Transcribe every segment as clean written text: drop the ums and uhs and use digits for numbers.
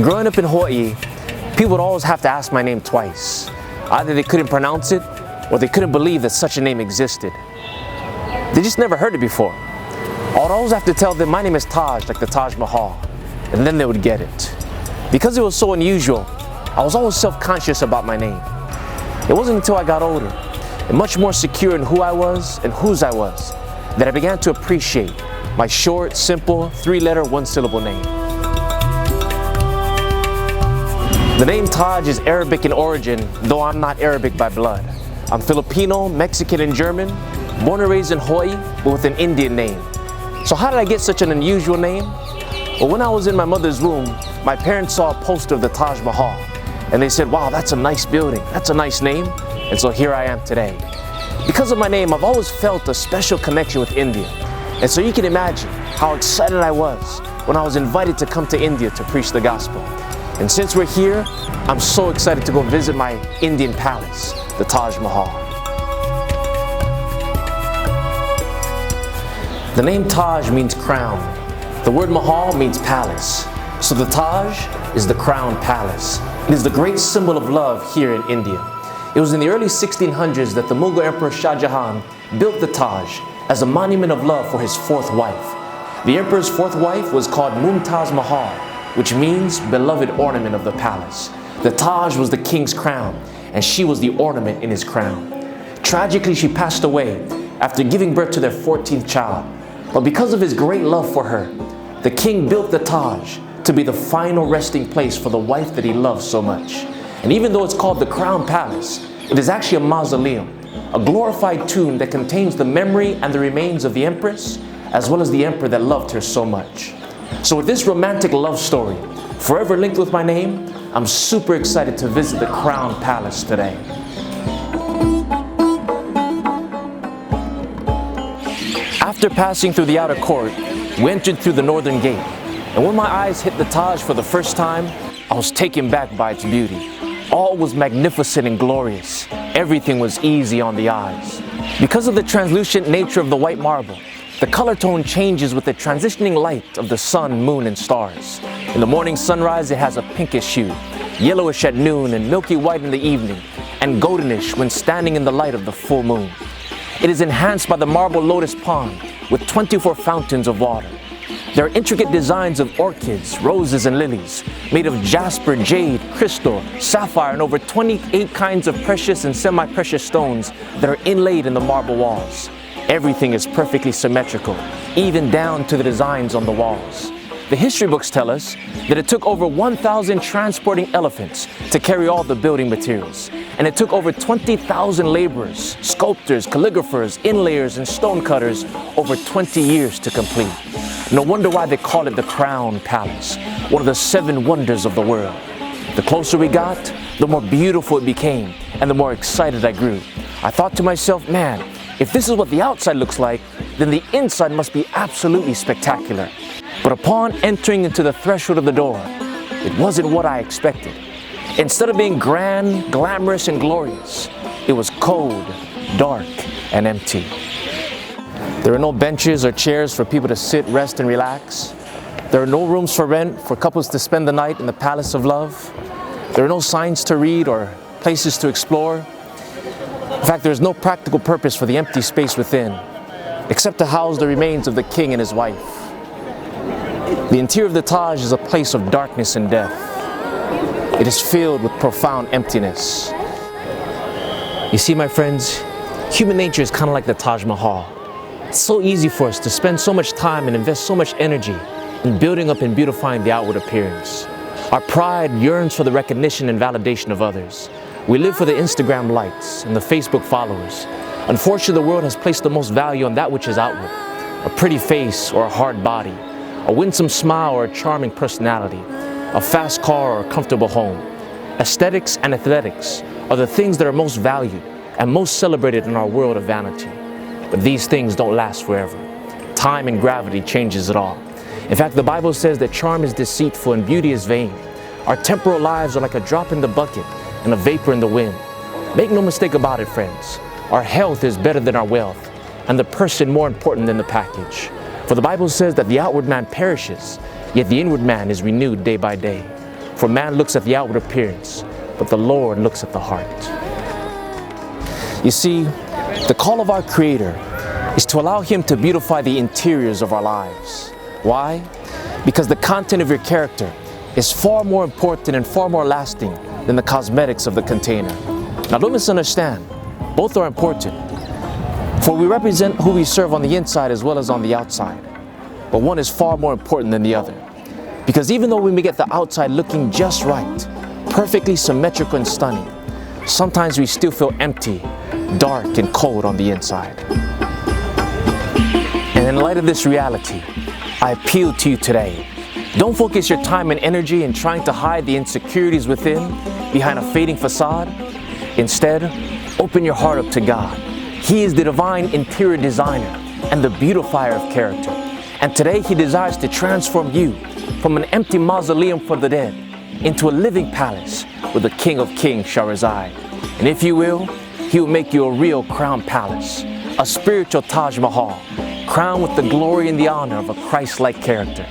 Growing up in Hawaii, people would always have to ask my name twice. Either they couldn't pronounce it, or they couldn't believe that such a name existed. They just never heard it before. I would always have to tell them my name is Taj, like the Taj Mahal, and then they would get it. Because it was so unusual, I was always self-conscious about my name. It wasn't until I got older, and much more secure in who I was and whose I was, that I began to appreciate my short, simple, three-letter, one-syllable name. The name Taj is Arabic in origin, though I'm not Arabic by blood. I'm Filipino, Mexican, and German, born and raised in Hawaii, but with an Indian name. So how did I get such an unusual name? Well, when I was in my mother's womb, my parents saw a poster of the Taj Mahal, and they said, wow, that's a nice building, that's a nice name, and so here I am today. Because of my name, I've always felt a special connection with India, and so you can imagine how excited I was when I was invited to come to India to preach the gospel. And since we're here, I'm so excited to go visit my Indian palace, the Taj Mahal. The name Taj means crown. The word Mahal means palace. So the Taj is the crown palace. It is the great symbol of love here in India. It was in the early 1600s that the Mughal Emperor Shah Jahan built the Taj as a monument of love for his fourth wife. The emperor's fourth wife was called Mumtaz Mahal, which means beloved ornament of the palace. The Taj was the king's crown, and she was the ornament in his crown. Tragically, she passed away after giving birth to their 14th child. But because of his great love for her, the king built the Taj to be the final resting place for the wife that he loved so much. And even though it's called the Crown Palace, it is actually a mausoleum, a glorified tomb that contains the memory and the remains of the empress, as well as the emperor that loved her so much. So with this romantic love story, forever linked with my name, I'm super excited to visit the Crown Palace today. After passing through the outer court, we entered through the northern gate. And when my eyes hit the Taj for the first time, I was taken back by its beauty. All was magnificent and glorious. Everything was easy on the eyes. Because of the translucent nature of the white marble, the color tone changes with the transitioning light of the sun, moon, and stars. In the morning sunrise, it has a pinkish hue, yellowish at noon and milky white in the evening, and goldenish when standing in the light of the full moon. It is enhanced by the marble lotus pond with 24 fountains of water. There are intricate designs of orchids, roses, and lilies made of jasper, jade, crystal, sapphire, and over 28 kinds of precious and semi-precious stones that are inlaid in the marble walls. Everything is perfectly symmetrical, even down to the designs on the walls. The history books tell us that it took over 1,000 transporting elephants to carry all the building materials. And it took over 20,000 laborers, sculptors, calligraphers, inlayers, and stone cutters over 20 years to complete. No wonder why they call it the Crown Palace, one of the 7 wonders of the world. The closer we got, the more beautiful it became, and the more excited I grew. I thought to myself, man, if this is what the outside looks like, then the inside must be absolutely spectacular. But upon entering into the threshold of the door, it wasn't what I expected. Instead of being grand, glamorous, and glorious, it was cold, dark, and empty. There are no benches or chairs for people to sit, rest, and relax. There are no rooms for rent for couples to spend the night in the Palace of Love. There are no signs to read or places to explore. In fact, there is no practical purpose for the empty space within, except to house the remains of the king and his wife. The interior of the Taj is a place of darkness and death. It is filled with profound emptiness. You see, my friends, human nature is kind of like the Taj Mahal. It's so easy for us to spend so much time and invest so much energy in building up and beautifying the outward appearance. Our pride yearns for the recognition and validation of others. We live for the Instagram likes and the Facebook followers. Unfortunately, the world has placed the most value on that which is outward. A pretty face or a hard body, a winsome smile or a charming personality, a fast car or a comfortable home. Aesthetics and athletics are the things that are most valued and most celebrated in our world of vanity. But these things don't last forever. Time and gravity changes it all. In fact, the Bible says that charm is deceitful and beauty is vain. Our temporal lives are like a drop in the bucket and a vapor in the wind. Make no mistake about it, friends. Our health is better than our wealth, and the person more important than the package. For the Bible says that the outward man perishes, yet the inward man is renewed day by day. For man looks at the outward appearance, but the Lord looks at the heart. You see, the call of our Creator is to allow Him to beautify the interiors of our lives. Why? Because the content of your character is far more important and far more lasting than the cosmetics of the container. Now don't misunderstand, both are important. For we represent who we serve on the inside as well as on the outside. But one is far more important than the other. Because even though we may get the outside looking just right, perfectly symmetrical and stunning, sometimes we still feel empty, dark and cold on the inside. And in light of this reality, I appeal to you today. Don't focus your time and energy in trying to hide the insecurities within behind a fading facade. Instead, open your heart up to God. He is the divine interior designer and the beautifier of character. And today He desires to transform you from an empty mausoleum for the dead into a living palace where the King of Kings shall reside. And if you will, He will make you a real crown palace, a spiritual Taj Mahal, crowned with the glory and the honor of a Christ-like character.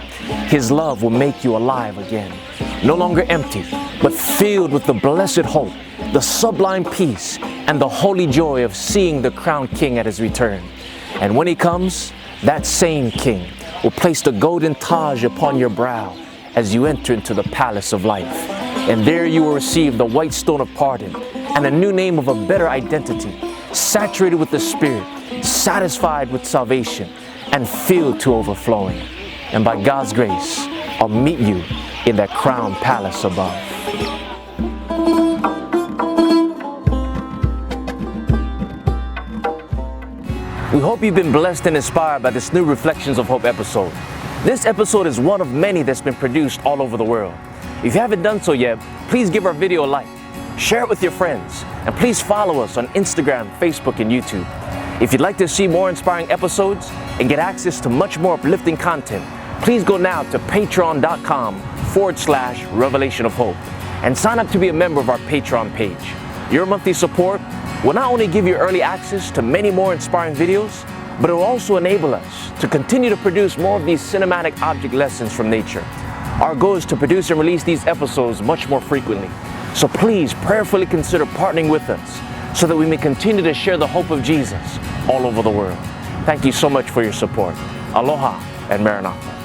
His love will make you alive again, no longer empty, but filled with the blessed hope, the sublime peace, and the holy joy of seeing the crowned King at His return. And when He comes, that same King will place the golden Taj upon your brow as you enter into the palace of life. And there you will receive the white stone of pardon and a new name of a better identity, saturated with the Spirit, satisfied with salvation, and filled to overflowing. And by God's grace, I'll meet you in that crown palace above. We hope you've been blessed and inspired by this new Reflections of Hope episode. This episode is one of many that's been produced all over the world. If you haven't done so yet, please give our video a like, share it with your friends, and please follow us on Instagram, Facebook, and YouTube. If you'd like to see more inspiring episodes and get access to much more uplifting content, please go now to patreon.com/Revelation of Hope and sign up to be a member of our Patreon page. Your monthly support will not only give you early access to many more inspiring videos, but it will also enable us to continue to produce more of these cinematic object lessons from nature. Our goal is to produce and release these episodes much more frequently. So please prayerfully consider partnering with us so that we may continue to share the hope of Jesus all over the world. Thank you so much for your support. Aloha and Maranatha.